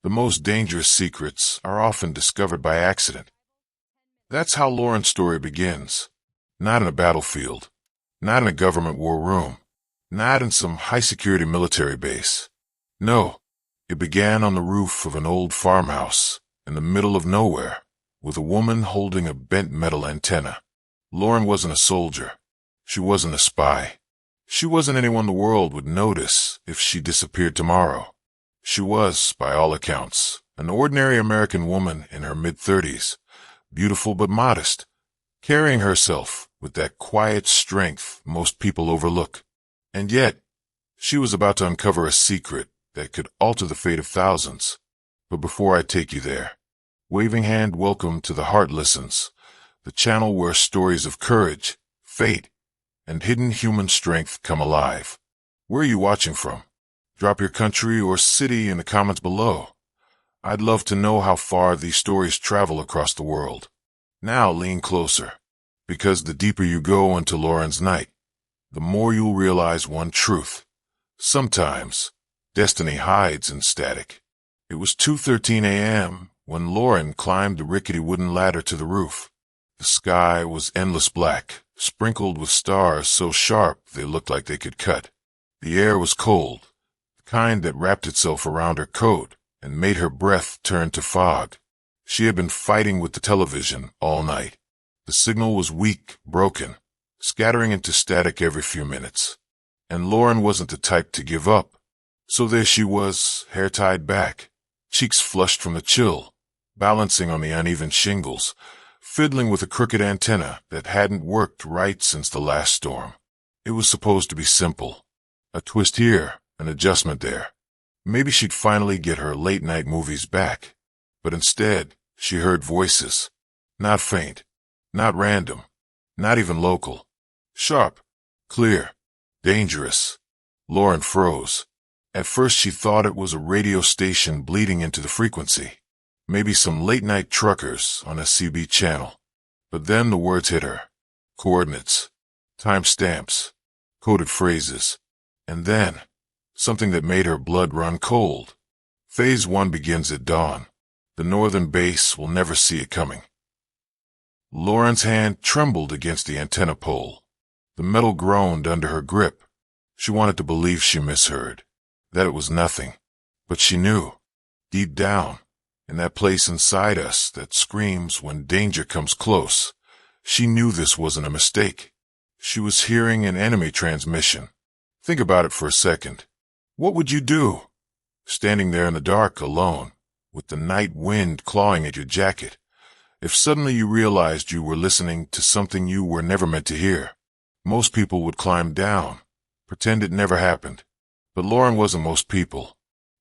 The most dangerous secrets are often discovered by accident. That's how Lauren's story begins. Not in a battlefield, not in a government war room, not in some high-security military base. No, it began on the roof of an old farmhouse in the middle of nowhere with a woman holding a bent metal antenna. Lauren wasn't a soldier. She wasn't a spy. She wasn't anyone the world would notice if she disappeared tomorrow. She was, by all accounts, an ordinary American woman in her mid-30s, beautiful but modest, carrying herself with that quiet strength most people overlook. And yet, she was about to uncover a secret that could alter the fate of thousands. But before I take you there, waving hand welcome to The Heart Listens, the channel where stories of courage, fate, and hidden human strength come alive. Where are you watching from? Drop your country or city in the comments below. I'd love to know how far these stories travel across the world. Now lean closer, because the deeper you go into Lauren's night, the more you'll realize one truth. Sometimes, destiny hides in static. It was 2:13 a.m. when Lauren climbed the rickety wooden ladder to the roof. The sky was endless black, sprinkled with stars so sharp they looked like they could cut. The air was cold, the kind that wrapped itself around her coat and made her breath turn to fog. She had been fighting with the television all night. The signal was weak, broken, scattering into static every few minutes. And Lauren wasn't the type to give up. So there she was, hair tied back, cheeks flushed from the chill, balancing on the uneven shingles, fiddling with a crooked antenna that hadn't worked right since the last storm. It was supposed to be simple. A twist here, an adjustment there. Maybe she'd finally get her late-night movies back. But instead, she heard voices. Not faint, not random, not even local. Sharp, clear, dangerous. Lauren froze. At first she thought it was a radio station bleeding into the frequency. Maybe some late-night truckers on a CB channel. But then the words hit her. Coordinates, timestamps, coded phrases. And then, something that made her blood run cold. Phase 1 begins at dawn. The northern base will never see it coming. Lauren's hand trembled against the antenna pole. The metal groaned under her grip. She wanted to believe she misheard, that it was nothing. But she knew, deep down, in that place inside us that screams when danger comes close, she knew this wasn't a mistake. She was hearing an enemy transmission. Think about it for a second. What would you do? Standing there in the dark alone, with the night wind clawing at your jacket, if suddenly you realized you were listening to something you were never meant to hear? Most people would climb down, pretend it never happened. But Lauren wasn't most people.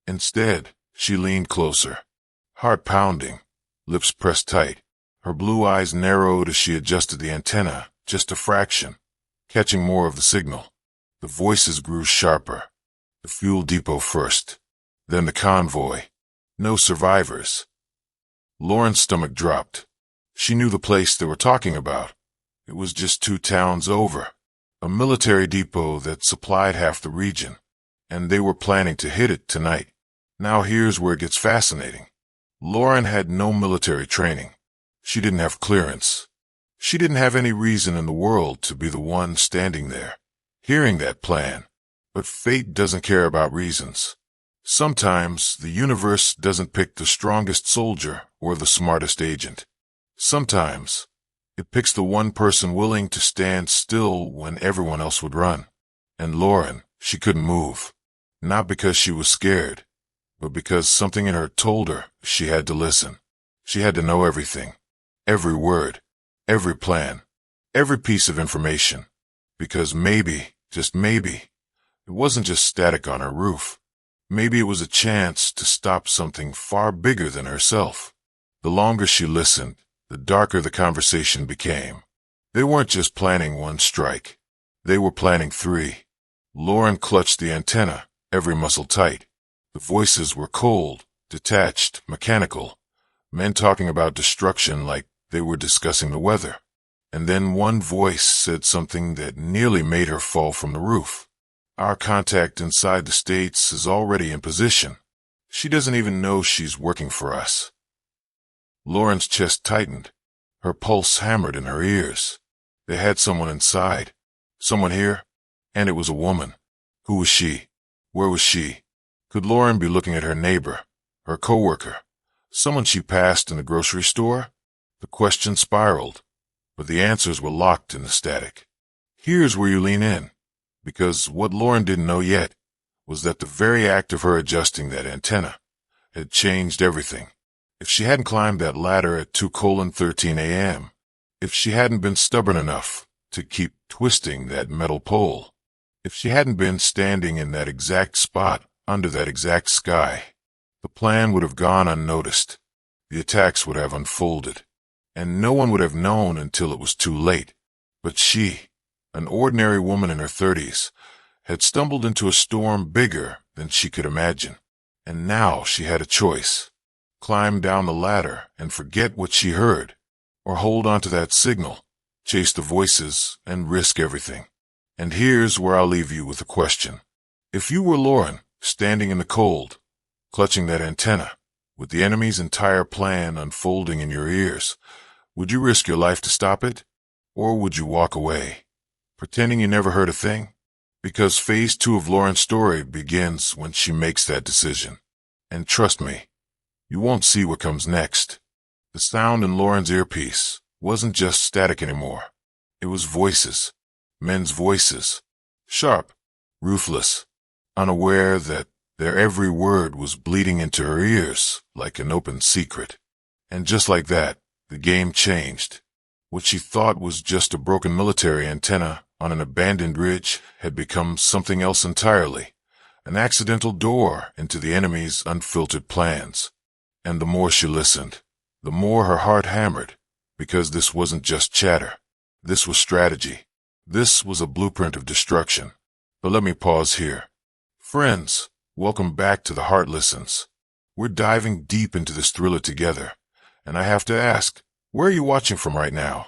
Instead, she leaned closer, heart pounding, lips pressed tight. Her blue eyes narrowed as she adjusted the antenna, just a fraction, catching more of the signal. The voices grew sharper. The fuel depot first, then the convoy. No survivors. Lauren's stomach dropped. She knew the place they were talking about. It was just 2 towns over, a military depot that supplied half the region, and they were planning to hit it tonight. Now here's where it gets fascinating. Lauren had no military training. She didn't have clearance. She didn't have any reason in the world to be the one standing there, hearing that plan. But fate doesn't care about reasons. Sometimes the universe doesn't pick the strongest soldier or the smartest agent. Sometimes it picks the one person willing to stand still when everyone else would run. And Lauren, she couldn't move. Not because she was scared, but because something in her told her she had to listen. She had to know everything. Every word, every plan, every piece of information. Because maybe, just maybe, it wasn't just static on her roof. Maybe it was a chance to stop something far bigger than herself. The longer she listened, the darker the conversation became. They weren't just planning one strike. They were planning 3. Lauren clutched the antenna, every muscle tight. The voices were cold, detached, mechanical. Men talking about destruction like they were discussing the weather. And then one voice said something that nearly made her fall from the roof. Our contact inside the States is already in position. She doesn't even know she's working for us. Lauren's chest tightened. Her pulse hammered in her ears. They had someone inside. Someone here? And it was a woman. Who was she? Where was she? Could Lauren be looking at her neighbor, her coworker, someone she passed in the grocery store? The question spiraled, but the answers were locked in the static. Here's where you lean in, because what Lauren didn't know yet was that the very act of her adjusting that antenna had changed everything. If she hadn't climbed that ladder at 2:13 a.m., if she hadn't been stubborn enough to keep twisting that metal pole, if she hadn't been standing in that exact spot under that exact sky, the plan would have gone unnoticed. The attacks would have unfolded, and no one would have known until it was too late. But she, an ordinary woman in her 30s, had stumbled into a storm bigger than she could imagine. And now she had a choice: climb down the ladder and forget what she heard, or hold on to that signal, chase the voices, and risk everything. And here's where I'll leave you with a question. If you were Lauren, standing in the cold, clutching that antenna, with the enemy's entire plan unfolding in your ears, would you risk your life to stop it? Or would you walk away, pretending you never heard a thing? Because phase 2 of Lauren's story begins when she makes that decision. And trust me, you won't see what comes next. The sound in Lauren's earpiece wasn't just static anymore. It was voices, men's voices, sharp, ruthless, unaware that their every word was bleeding into her ears like an open secret. And just like that, the game changed. What she thought was just a broken military antenna on an abandoned ridge had become something else entirely, an accidental door into the enemy's unfiltered plans. And the more she listened, the more her heart hammered, because this wasn't just chatter. This was strategy. This was a blueprint of destruction. But let me pause here. Friends, welcome back to The Heart Listens. We're diving deep into this thriller together, and I have to ask, where are you watching from right now?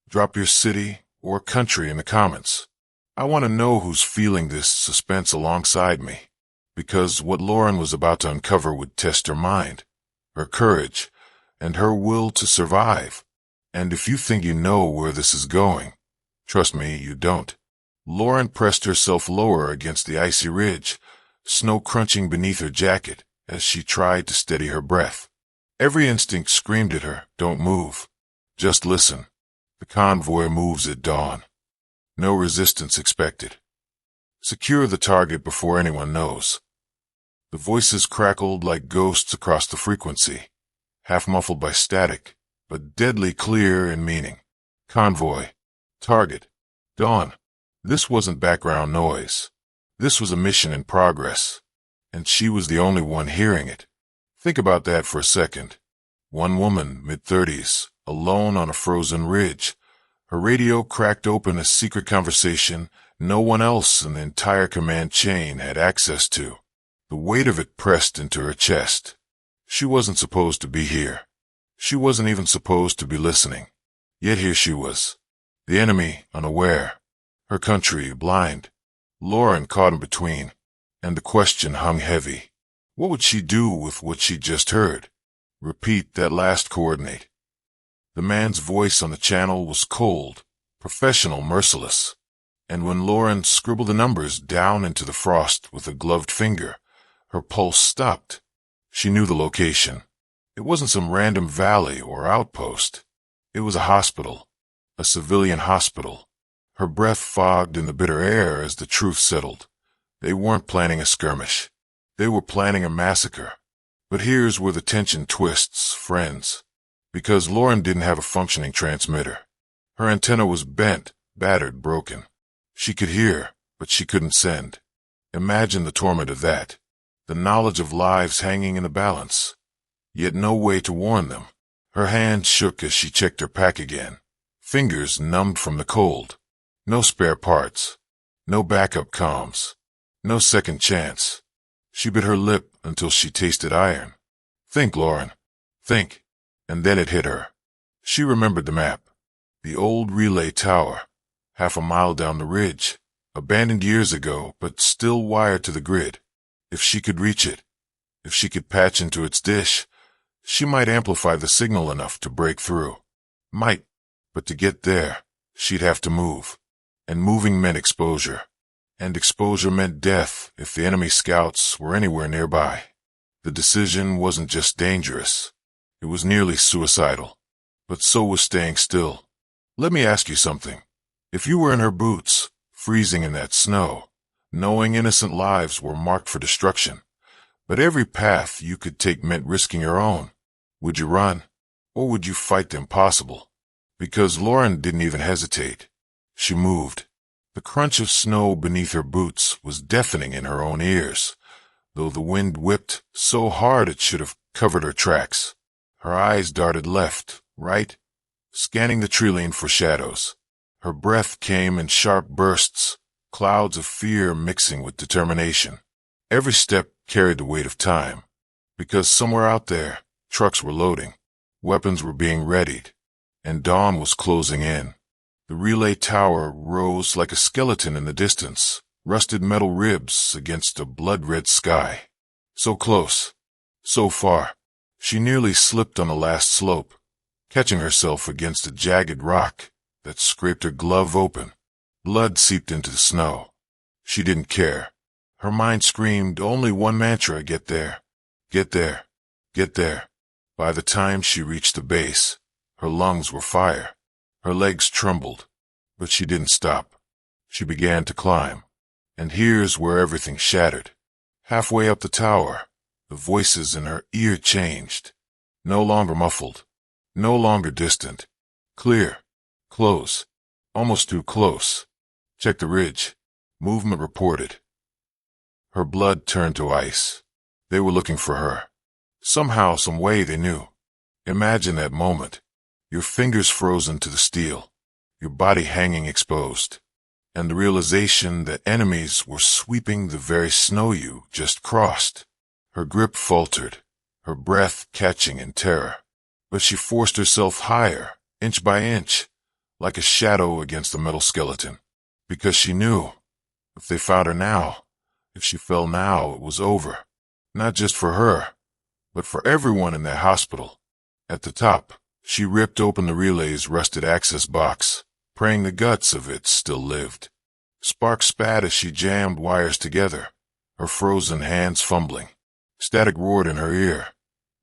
Drop your city or country in the comments. I want to know who's feeling this suspense alongside me, because what Lauren was about to uncover would test her mind, her courage, and her will to survive. And if you think you know where this is going, trust me, you don't. Lauren pressed herself lower against the icy ridge, snow crunching beneath her jacket as she tried to steady her breath. Every instinct screamed at her, don't move. Just listen. The convoy moves at dawn. No resistance expected. Secure the target before anyone knows. The voices crackled like ghosts across the frequency, half muffled by static, but deadly clear in meaning. Convoy. Target. Dawn. This wasn't background noise. This was a mission in progress, and she was the only one hearing it. Think about that for a second. One woman, mid-30s, alone on a frozen ridge. Her radio cracked open a secret conversation no one else in the entire command chain had access to. The weight of it pressed into her chest. She wasn't supposed to be here. She wasn't even supposed to be listening. Yet here she was. The enemy, unaware. Her country, blind. Lauren caught in between, and the question hung heavy. What would she do with what she just heard? Repeat that last coordinate. The man's voice on the channel was cold, professional, merciless. And when Lauren scribbled the numbers down into the frost with a gloved finger, her pulse stopped. She knew the location. It wasn't some random valley or outpost. It was a hospital, a civilian hospital. Her breath fogged in the bitter air as the truth settled. They weren't planning a skirmish. They were planning a massacre. But here's where the tension twists, friends. Because Lauren didn't have a functioning transmitter. Her antenna was bent, battered, broken. She could hear, but she couldn't send. Imagine the torment of that. The knowledge of lives hanging in the balance. Yet no way to warn them. Her hand shook as she checked her pack again. Fingers numbed from the cold. No spare parts. No backup comms. No second chance. She bit her lip until she tasted iron. Think, Lauren. Think. And then it hit her. She remembered the map. The old relay tower, half a mile down the ridge, abandoned years ago, but still wired to the grid. If she could reach it, If she could patch into its dish, she might amplify the signal enough to break through. Might, but to get there, she'd have to move. And moving meant exposure. And exposure meant death if the enemy scouts were anywhere nearby. The decision wasn't just dangerous. It was nearly suicidal. But so was staying still. Let me ask you something. If you were in her boots, freezing in that snow, knowing innocent lives were marked for destruction, but every path you could take meant risking your own, would you run? Or would you fight the impossible? Because Lauren didn't even hesitate. She moved. The crunch of snow beneath her boots was deafening in her own ears, though the wind whipped so hard it should have covered her tracks. Her eyes darted left, right, scanning the tree-line for shadows. Her breath came in sharp bursts, clouds of fear mixing with determination. Every step carried the weight of time, because somewhere out there, trucks were loading, weapons were being readied, and dawn was closing in. The relay tower rose like a skeleton in the distance, rusted metal ribs against a blood-red sky. So close, so far, she nearly slipped on the last slope, catching herself against a jagged rock that scraped her glove open. Blood seeped into the snow. She didn't care. Her mind screamed only one mantra: get there, get there, get there. By the time she reached the base, her lungs were fire. Her legs trembled, but she didn't stop. She began to climb. And here's where everything shattered. Halfway up the tower, the voices in her ear changed. No longer muffled, no longer distant. Clear, close, almost too close. Check the ridge. Movement reported. Her blood turned to ice. They were looking for her. Somehow, some way they knew. Imagine that moment. Your fingers frozen to the steel, your body hanging exposed, and the realization that enemies were sweeping the very snow you just crossed. Her grip faltered, her breath catching in terror. But she forced herself higher, inch by inch, like a shadow against the metal skeleton, because she knew, if they found her now, if she fell now, it was over. Not just for her, but for everyone in that hospital. At the top, she ripped open the relay's rusted access box, praying the guts of it still lived. Sparks spat as she jammed wires together, her frozen hands fumbling. Static roared in her ear,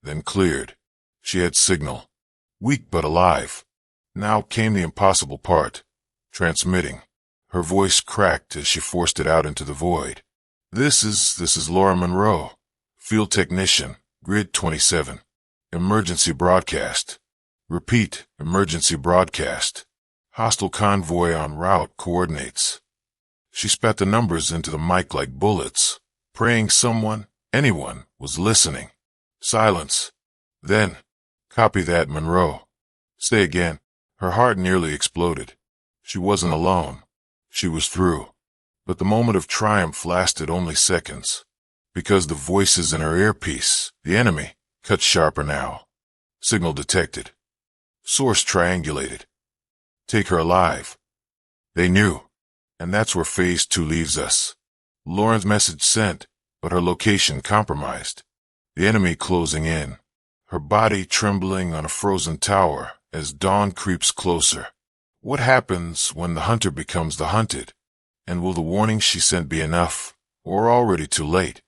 then cleared. She had signal. Weak but alive. Now came the impossible part. Transmitting. Her voice cracked as she forced it out into the void. This is Laura Monroe, field technician, grid 27. Emergency broadcast. Repeat, emergency broadcast. Hostile convoy en route coordinates. She spat the numbers into the mic like bullets, praying someone, anyone, was listening. Silence. Then, copy that, Monroe. Say again. Her heart nearly exploded. She wasn't alone. She was through. But the moment of triumph lasted only seconds, because the voices in her earpiece, the enemy, cut sharper now. Signal detected. Source triangulated. Take her alive. They knew. And that's where Phase 2 leaves us. Lauren's message sent, but her location compromised. The enemy closing in. Her body trembling on a frozen tower as dawn creeps closer. What happens when the hunter becomes the hunted? And will the warning she sent be enough, or already too late?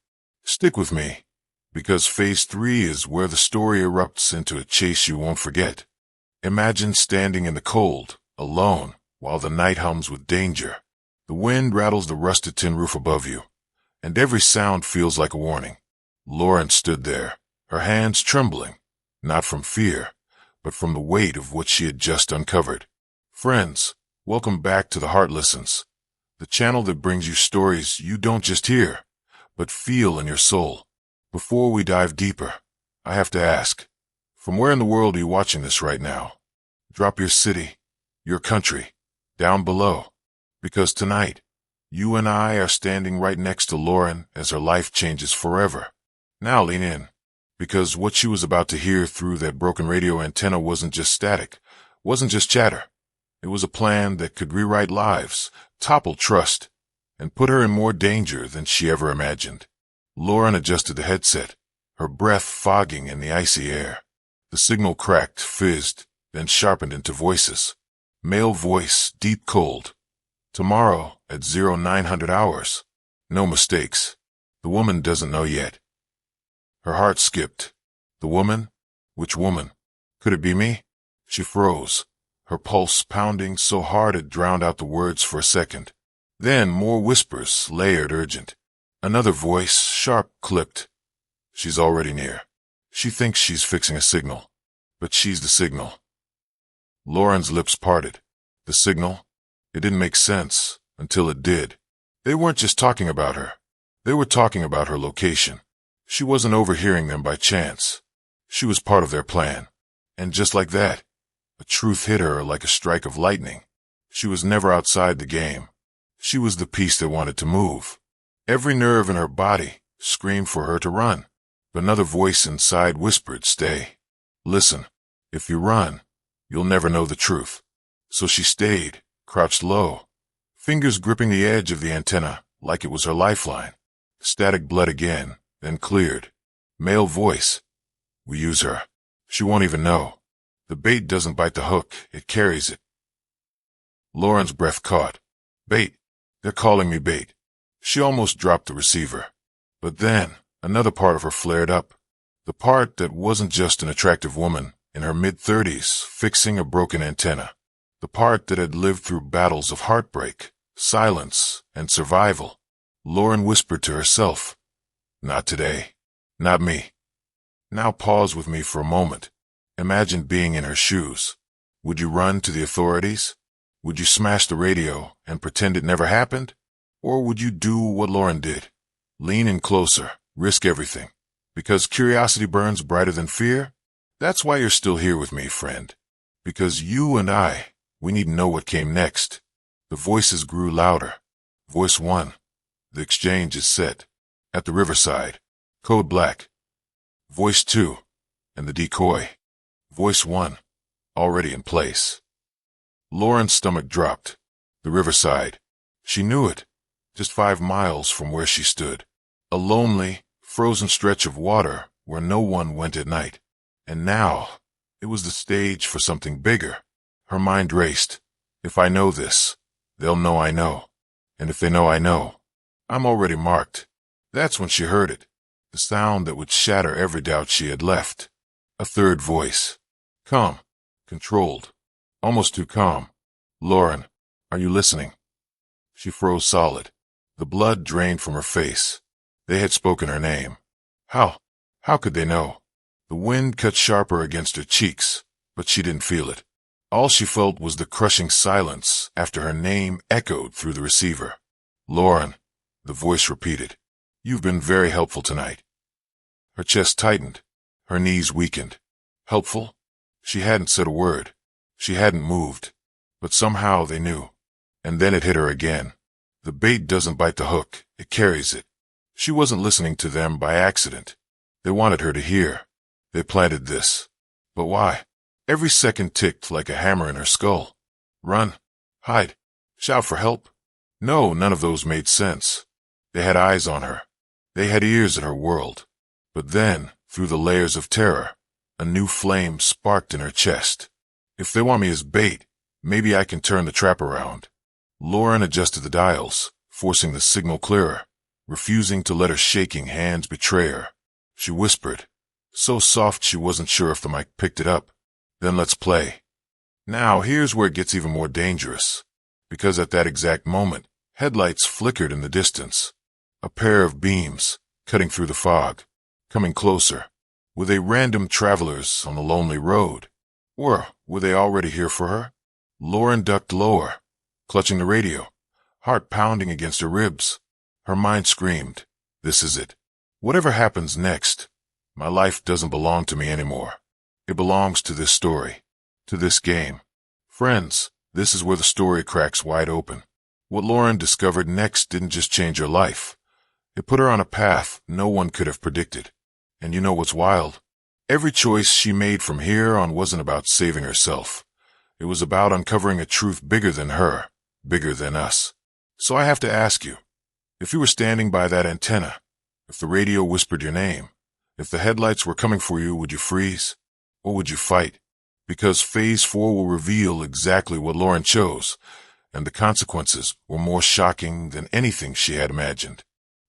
Stick with me, because Phase 3 is where the story erupts into a chase you won't forget. Imagine standing in the cold, alone, while the night hums with danger. The wind rattles the rusted tin roof above you, and every sound feels like a warning. Lauren stood there, her hands trembling, not from fear, but from the weight of what she had just uncovered. Friends, welcome back to The Heart Listens, the channel that brings you stories you don't just hear, but feel in your soul. Before we dive deeper, I have to ask, from where in the world are you watching this right now? Drop your city, your country, down below, because tonight, you and I are standing right next to Lauren as her life changes forever. Now lean in, because what she was about to hear through that broken radio antenna wasn't just static, wasn't just chatter. It was a plan that could rewrite lives, topple trust, and put her in more danger than she ever imagined. Lauren adjusted the headset, her breath fogging in the icy air. The signal cracked, fizzed, then sharpened into voices. Male voice, deep cold. Tomorrow at 0900 hours. No mistakes. The woman doesn't know yet. Her heart skipped. The woman? Which woman? Could it be me? She froze, her pulse pounding so hard it drowned out the words for a second. Then more whispers, layered, urgent. Another voice, sharp, clipped. She's already near. She thinks she's fixing a signal, but she's the signal. Lauren's lips parted. The signal? It didn't make sense until it did. They weren't just talking about her. They were talking about her location. She wasn't overhearing them by chance. She was part of their plan. And just like that, a truth hit her like a strike of lightning. She was never outside the game. She was the piece that wanted to move. Every nerve in her body screamed for her to run. But another voice inside whispered, "Stay. Listen, if you run, you'll never know the truth." So she stayed, crouched low, fingers gripping the edge of the antenna like it was her lifeline. Static blood again, then cleared. Male voice. "We use her. She won't even know. The bait doesn't bite the hook, it carries it." Lauren's breath caught. Bait. They're calling me bait. She almost dropped the receiver. But then, another part of her flared up. The part that wasn't just an attractive woman in her mid-30s fixing a broken antenna. The part that had lived through battles of heartbreak, silence, and survival. Lauren whispered to herself, "Not today. Not me." Now pause with me for a moment. Imagine being in her shoes. Would you run to the authorities? Would you smash the radio and pretend it never happened? Or would you do what Lauren did? Lean in closer, risk everything. Because curiosity burns brighter than fear? That's why you're still here with me, friend. Because you and I, we need to know what came next. The voices grew louder. Voice 1. The exchange is set. At the riverside. Code black. Voice 2. And the decoy. Voice 1. Already in place. Lauren's stomach dropped. The riverside. She knew it. Just 5 miles from where she stood. A lonely, frozen stretch of water where no one went at night. And now, it was the stage for something bigger. Her mind raced. If I know this, they'll know I know. And if they know I know, I'm already marked. That's when she heard it. The sound that would shatter every doubt she had left. A third voice. Calm. Controlled. Almost too calm. "Lauren, are you listening?" She froze solid. The blood drained from her face. They had spoken her name. How could they know? The wind cut sharper against her cheeks, but she didn't feel it. All she felt was the crushing silence after her name echoed through the receiver. "Lauren," the voice repeated. "You've been very helpful tonight." Her chest tightened. Her knees weakened. Helpful? She hadn't said a word. She hadn't moved. But somehow they knew. And then it hit her again. The bait doesn't bite the hook, it carries it. She wasn't listening to them by accident. They wanted her to hear. They planted this. But why? Every second ticked like a hammer in her skull. Run. Hide. Shout for help. No, none of those made sense. They had eyes on her. They had ears in her world. But then, through the layers of terror, a new flame sparked in her chest. If they want me as bait, maybe I can turn the trap around. Lauren adjusted the dials, forcing the signal clearer, refusing to let her shaking hands betray her. She whispered, so soft she wasn't sure if the mic picked it up. "Then let's play." Now here's where it gets even more dangerous. Because at that exact moment, headlights flickered in the distance. A pair of beams, cutting through the fog, coming closer. Were they random travelers on the lonely road? Or were they already here for her? Lauren ducked lower, clutching the radio, heart pounding against her ribs. Her mind screamed, "This is it. Whatever happens next, my life doesn't belong to me anymore. It belongs to this story, to this game." Friends, this is where the story cracks wide open. What Lauren discovered next didn't just change her life. It put her on a path no one could have predicted. And you know what's wild? Every choice she made from here on wasn't about saving herself. It was about uncovering a truth bigger than her, bigger than us. So I have to ask you, if you were standing by that antenna, if the radio whispered your name, If the headlights were coming for you, would you freeze? Or would you fight? Because Phase 4 will reveal exactly what Lauren chose, and the consequences were more shocking than anything she had imagined.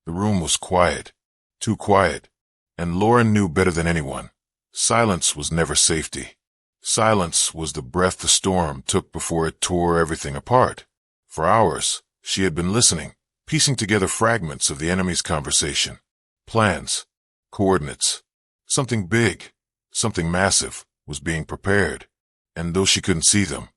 The room was quiet, too quiet, and Lauren knew better than anyone. Silence was never safety. Silence was the breath the storm took before it tore everything apart. For hours, she had been listening, piecing together fragments of the enemy's conversation. Plans, coordinates. Something big, something massive was being prepared, and though she couldn't see them,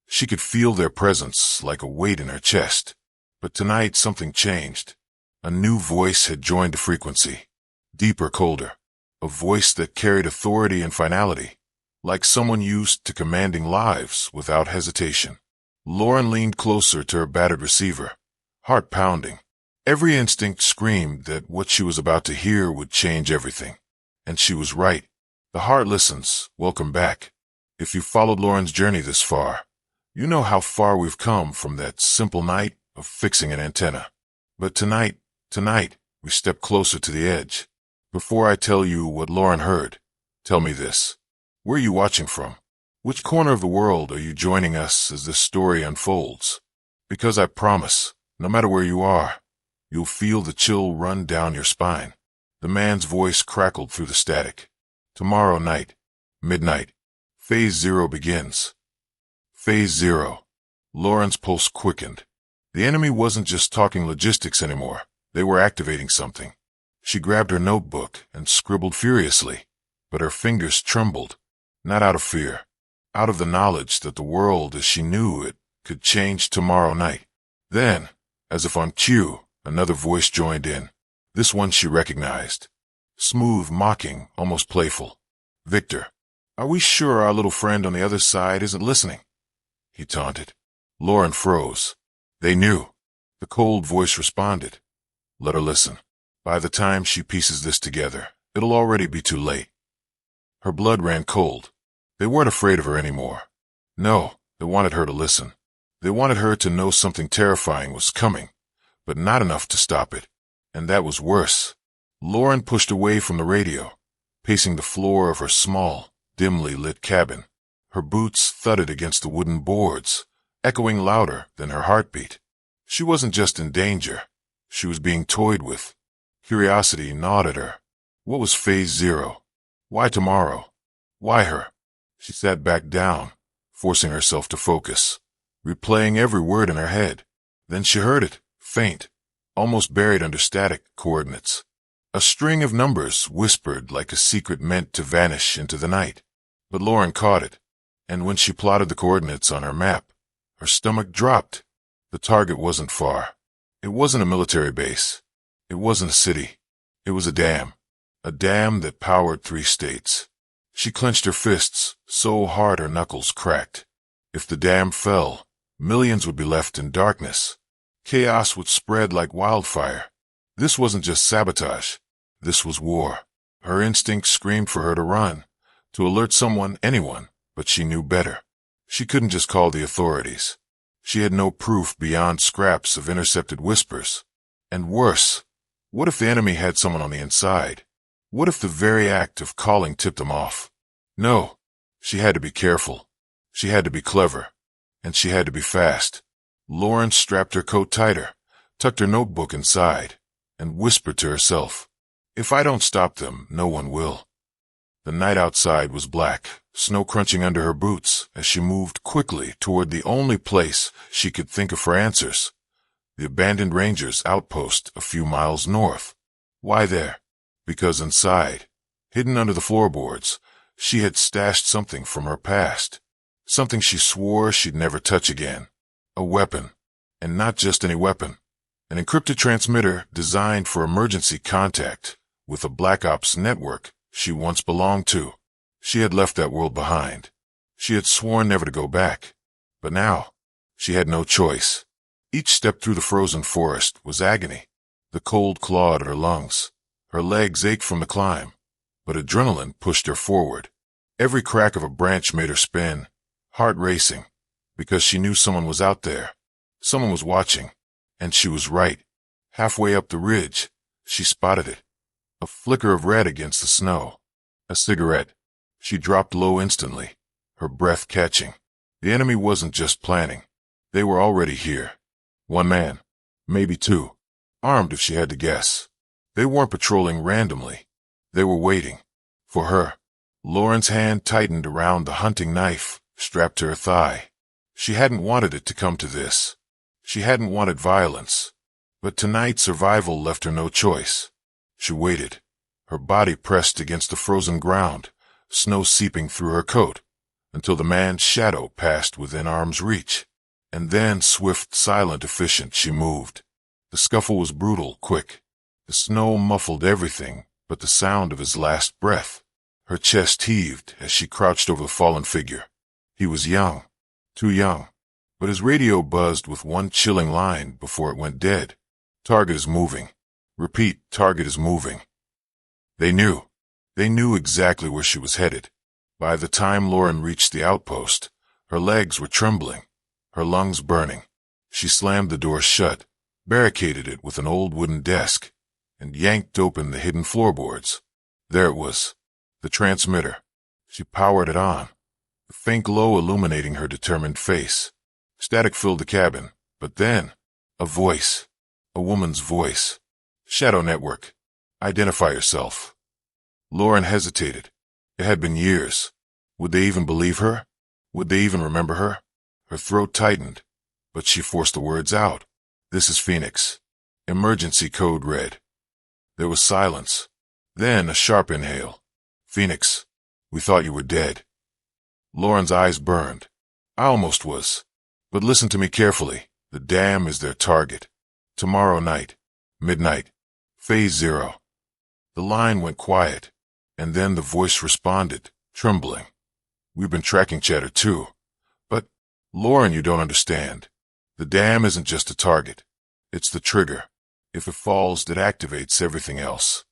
she could feel their presence like a weight in her chest. But tonight something changed. A new voice had joined the frequency. Deeper, colder. A voice that carried authority and finality, like someone used to commanding lives without hesitation. Lauren leaned closer to her battered receiver, heart pounding. Every instinct screamed that what she was about to hear would change everything. And she was right. The heart listens. Welcome back. If you followed Lauren's journey this far, you know how far we've come from that simple night of fixing an antenna. But tonight, we step closer to the edge. Before I tell you what Lauren heard, tell me this. Where are you watching from? Which corner of the world are you joining us as this story unfolds? Because I promise, no matter where you are, you'll feel the chill run down your spine. The man's voice crackled through the static. Tomorrow night, midnight, Phase 0 begins. Phase 0. Lauren's pulse quickened. The enemy wasn't just talking logistics anymore. They were activating something. She grabbed her notebook and scribbled furiously, but her fingers trembled, not out of fear, out of the knowledge that the world as she knew it could change tomorrow night. Then, as if on cue, another voice joined in. This one she recognized. Smooth, mocking, almost playful. Victor, are we sure our little friend on the other side isn't listening? He taunted. Lauren froze. They knew. The cold voice responded. Let her listen. By the time she pieces this together, it'll already be too late. Her blood ran cold. They weren't afraid of her anymore. No, they wanted her to listen. They wanted her to know something terrifying was coming, but not enough to stop it. And that was worse. Lauren pushed away from the radio, pacing the floor of her small, dimly lit cabin. Her boots thudded against the wooden boards, echoing louder than her heartbeat. She wasn't just in danger. She was being toyed with. Curiosity gnawed at her. What was Phase 0? Why tomorrow? Why her? She sat back down, forcing herself to focus, replaying every word in her head. Then she heard it, faint, almost buried under static coordinates. A string of numbers whispered like a secret meant to vanish into the night. But Lauren caught it, and when she plotted the coordinates on her map, her stomach dropped. The target wasn't far. It wasn't a military base. It wasn't a city. It was a dam that powered 3 states. She clenched her fists so hard her knuckles cracked. If the dam fell, millions would be left in darkness. Chaos would spread like wildfire. This wasn't just sabotage. This was war. Her instinct screamed for her to run, to alert someone, anyone, but she knew better. She couldn't just call the authorities. She had no proof beyond scraps of intercepted whispers. And worse, what if the enemy had someone on the inside? What if the very act of calling tipped them off? No, she had to be careful. She had to be clever. And she had to be fast. Lauren strapped her coat tighter, tucked her notebook inside, and whispered to herself, if I don't stop them, no one will. The night outside was black, snow crunching under her boots as she moved quickly toward the only place she could think of for answers. The abandoned Rangers' outpost a few miles north. Why there? Because inside, hidden under the floorboards, she had stashed something from her past. Something she swore she'd never touch again. A weapon. And not just any weapon. An encrypted transmitter designed for emergency contact with a Black Ops network she once belonged to. She had left that world behind. She had sworn never to go back. But now, she had no choice. Each step through the frozen forest was agony. The cold clawed at her lungs. Her legs ached from the climb, but adrenaline pushed her forward. Every crack of a branch made her spin, heart racing, because she knew someone was out there. Someone was watching, and she was right. Halfway up the ridge, she spotted it. A flicker of red against the snow. A cigarette. She dropped low instantly, her breath catching. The enemy wasn't just planning. They were already here. One man. Maybe two. Armed if she had to guess. They weren't patrolling randomly. They were waiting. For her. Lauren's hand tightened around the hunting knife, strapped to her thigh. She hadn't wanted it to come to this. She hadn't wanted violence. But tonight survival left her no choice. She waited, her body pressed against the frozen ground, snow seeping through her coat, until the man's shadow passed within arm's reach. And then, swift, silent, efficient, she moved. The scuffle was brutal, quick. The snow muffled everything but the sound of his last breath. Her chest heaved as she crouched over the fallen figure. He was young, too young, but his radio buzzed with one chilling line before it went dead. Target is moving. Repeat, target is moving. They knew. They knew exactly where she was headed. By the time Lauren reached the outpost, her legs were trembling, her lungs burning. She slammed the door shut, barricaded it with an old wooden desk, and yanked open the hidden floorboards. There it was, the transmitter. She powered it on, the faint glow illuminating her determined face. Static filled the cabin, but then, a voice, a woman's voice. Shadow Network. Identify yourself. Lauren hesitated. It had been years. Would they even believe her? Would they even remember her? Her throat tightened, but she forced the words out. This is Phoenix. Emergency code red. There was silence. Then a sharp inhale. Phoenix, we thought you were dead. Lauren's eyes burned. I almost was. But listen to me carefully. The dam is their target. Tomorrow night. Midnight. Phase 0. The line went quiet, and then the voice responded, trembling. We've been tracking chatter too. But, Lauren, you don't understand. The dam isn't just a target. It's the trigger. If it falls, it activates everything else.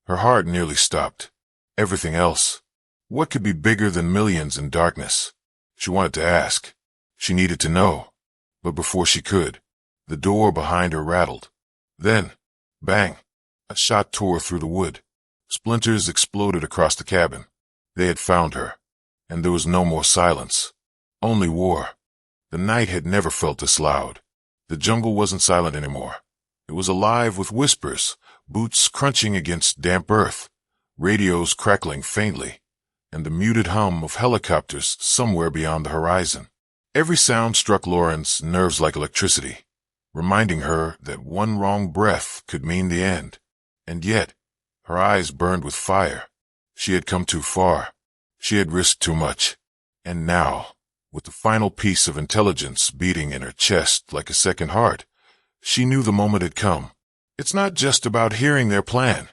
Her heart nearly stopped. Everything else. What could be bigger than millions in darkness? She wanted to ask. She needed to know. But before she could, the door behind her rattled. Then, bang, a shot tore through the wood. Splinters exploded across the cabin. They had found her, and there was no more silence. Only war. The night had never felt this loud. The jungle wasn't silent anymore. It was alive with whispers, boots crunching against damp earth, radios crackling faintly, and the muted hum of helicopters somewhere beyond the horizon. Every sound struck Lauren's nerves like electricity, reminding her that one wrong breath could mean the end. And yet, her eyes burned with fire. She had come too far. She had risked too much. And now, with the final piece of intelligence beating in her chest like a second heart, she knew the moment had come. It's not just about hearing their plan,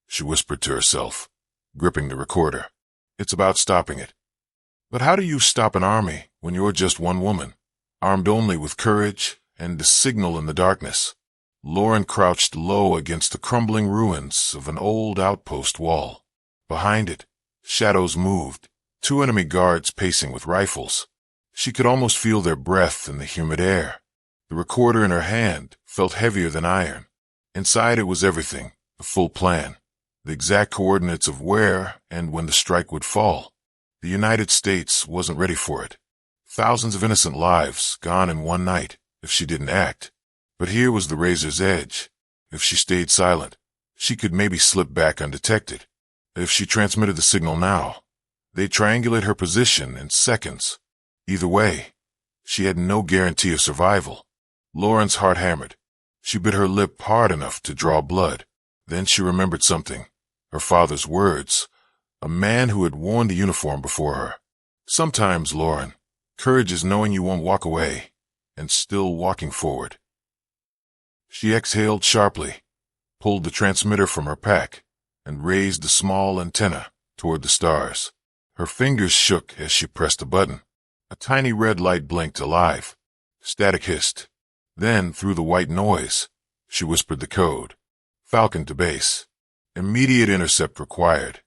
she whispered to herself, gripping the recorder. It's about stopping it. But how do you stop an army when you're just one woman, armed only with courage and a signal in the darkness? Lauren crouched low against the crumbling ruins of an old outpost wall. Behind it, shadows moved, two enemy guards pacing with rifles. She could almost feel their breath in the humid air. The recorder in her hand felt heavier than iron. Inside it was everything, the full plan, the exact coordinates of where and when the strike would fall. The United States wasn't ready for it. Thousands of innocent lives gone in one night if she didn't act. But here was the razor's edge. If she stayed silent, she could maybe slip back undetected. If she transmitted the signal now, they'd triangulate her position in seconds. Either way, she had no guarantee of survival. Lauren's heart hammered. She bit her lip hard enough to draw blood. Then she remembered something. Her father's words. A man who had worn the uniform before her. Sometimes, Lauren, courage is knowing you won't walk away, and still walking forward. She exhaled sharply, pulled the transmitter from her pack, and raised the small antenna toward the stars. Her fingers shook as she pressed the button. A tiny red light blinked alive. Static hissed. Then, through the white noise, she whispered the code. Falcon to base. Immediate intercept required.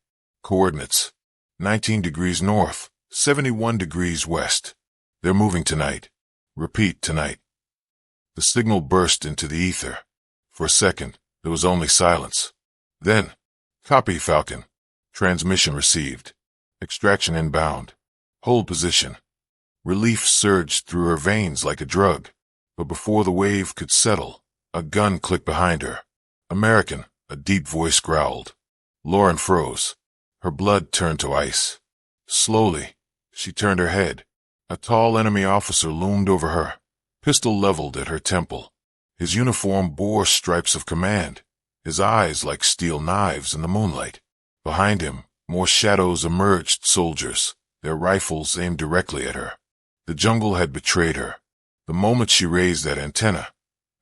Coordinates. 19 degrees north, 71 degrees west. They're moving tonight. Repeat, tonight. The signal burst into the ether. For a second, there was only silence. Then, copy Falcon. Transmission received. Extraction inbound. Hold position. Relief surged through her veins like a drug, but before the wave could settle, a gun clicked behind her. American, a deep voice growled. Lauren froze. Her blood turned to ice. Slowly, she turned her head. A tall enemy officer loomed over her, pistol leveled at her temple. His uniform bore stripes of command, his eyes like steel knives in the moonlight. Behind him, more shadows emerged, soldiers, their rifles aimed directly at her. The jungle had betrayed her. The moment she raised that antenna,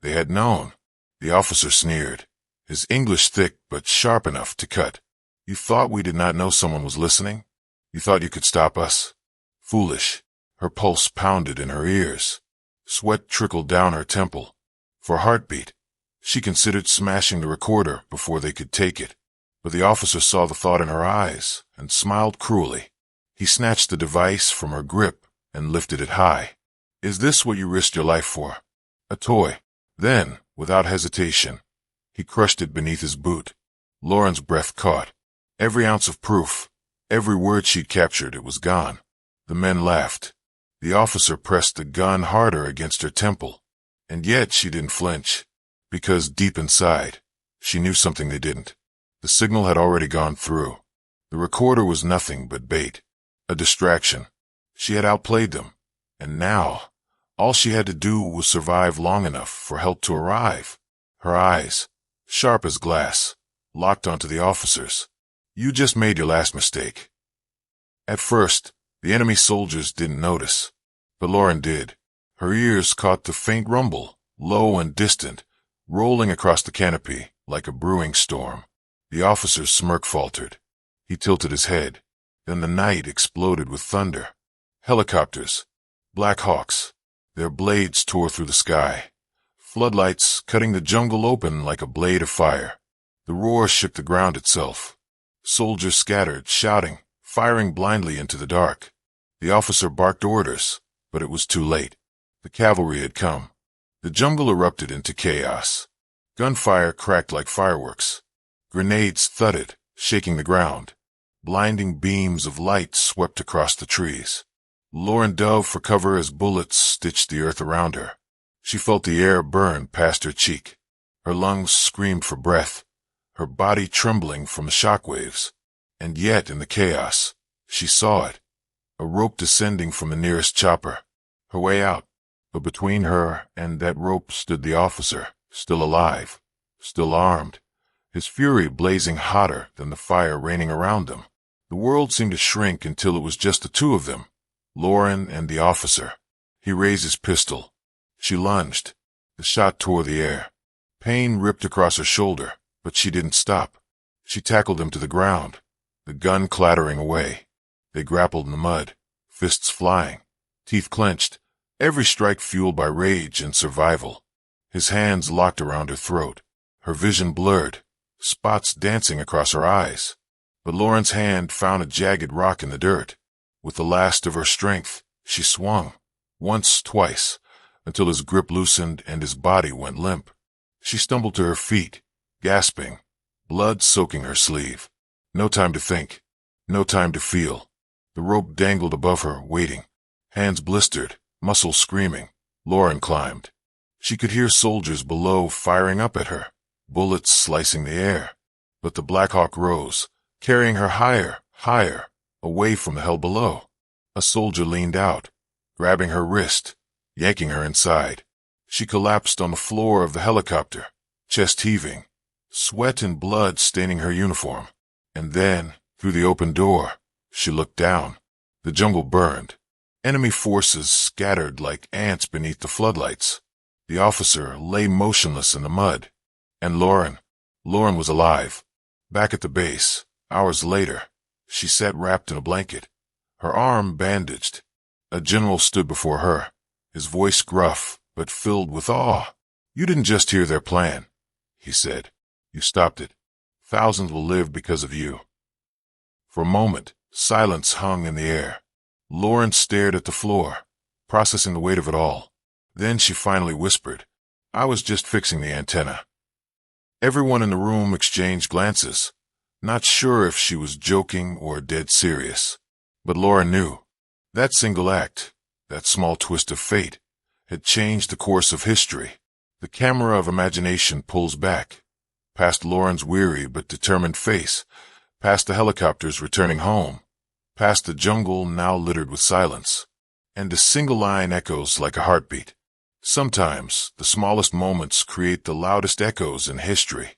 they had known. The officer sneered, his English thick but sharp enough to cut. You thought we did not know someone was listening? You thought you could stop us? Foolish. Her pulse pounded in her ears. Sweat trickled down her temple. For a heartbeat, she considered smashing the recorder before they could take it. But the officer saw the thought in her eyes and smiled cruelly. He snatched the device from her grip and lifted it high. Is this what you risked your life for? A toy. Then, without hesitation, he crushed it beneath his boot. Lauren's breath caught. Every ounce of proof, every word she'd captured, it was gone. The men laughed. The officer pressed the gun harder against her temple. And yet she didn't flinch, because deep inside, she knew something they didn't. The signal had already gone through. The recorder was nothing but bait, a distraction. She had outplayed them, and now, all she had to do was survive long enough for help to arrive. Her eyes, sharp as glass, locked onto the officers. You just made your last mistake. At first, the enemy soldiers didn't notice, but Lauren did. Her ears caught the faint rumble, low and distant, rolling across the canopy like a brewing storm. The officer's smirk faltered. He tilted his head. Then the night exploded with thunder. Helicopters, Black Hawks, their blades tore through the sky. Floodlights cutting the jungle open like a blade of fire. The roar shook the ground itself. Soldiers scattered, shouting, firing blindly into the dark. The officer barked orders, but it was too late. The cavalry had come. The jungle erupted into chaos. Gunfire cracked like fireworks. Grenades thudded, shaking the ground. Blinding beams of light swept across the trees. Lauren dove for cover as bullets stitched the earth around her. She felt the air burn past her cheek. Her lungs screamed for breath, her body trembling from the shockwaves. And yet, in the chaos, she saw it. A rope descending from the nearest chopper. Her way out. But between her and that rope stood the officer, still alive, still armed, his fury blazing hotter than the fire raining around them. The world seemed to shrink until it was just the two of them, Lauren and the officer. He raised his pistol. She lunged. The shot tore the air. Pain ripped across her shoulder, but she didn't stop. She tackled him to the ground, the gun clattering away. They grappled in the mud, fists flying, teeth clenched, every strike fueled by rage and survival. His hands locked around her throat, her vision blurred, spots dancing across her eyes. But Lauren's hand found a jagged rock in the dirt. With the last of her strength, she swung, once, twice, until his grip loosened and his body went limp. She stumbled to her feet, gasping, blood soaking her sleeve. No time to think, no time to feel. The rope dangled above her, waiting. Hands blistered, muscles screaming. Lauren climbed. She could hear soldiers below firing up at her, bullets slicing the air. But the Black Hawk rose, carrying her higher, higher, away from the hell below. A soldier leaned out, grabbing her wrist, yanking her inside. She collapsed on the floor of the helicopter, chest heaving, sweat and blood staining her uniform. And then, through the open door, she looked down. The jungle burned. Enemy forces scattered like ants beneath the floodlights. The officer lay motionless in the mud. And Lauren was alive. Back at the base, hours later, she sat wrapped in a blanket, her arm bandaged. A general stood before her, his voice gruff but filled with awe. You didn't just hear their plan, he said. You stopped it. Thousands will live because of you. For a moment, silence hung in the air. Lauren stared at the floor, processing the weight of it all. Then she finally whispered, I was just fixing the antenna. Everyone in the room exchanged glances, not sure if she was joking or dead serious. But Laura knew. That single act, that small twist of fate, had changed the course of history. The camera of imagination pulls back, past Lauren's weary but determined face, past the helicopters returning home, past the jungle now littered with silence, and a single line echoes like a heartbeat. Sometimes the smallest moments create the loudest echoes in history.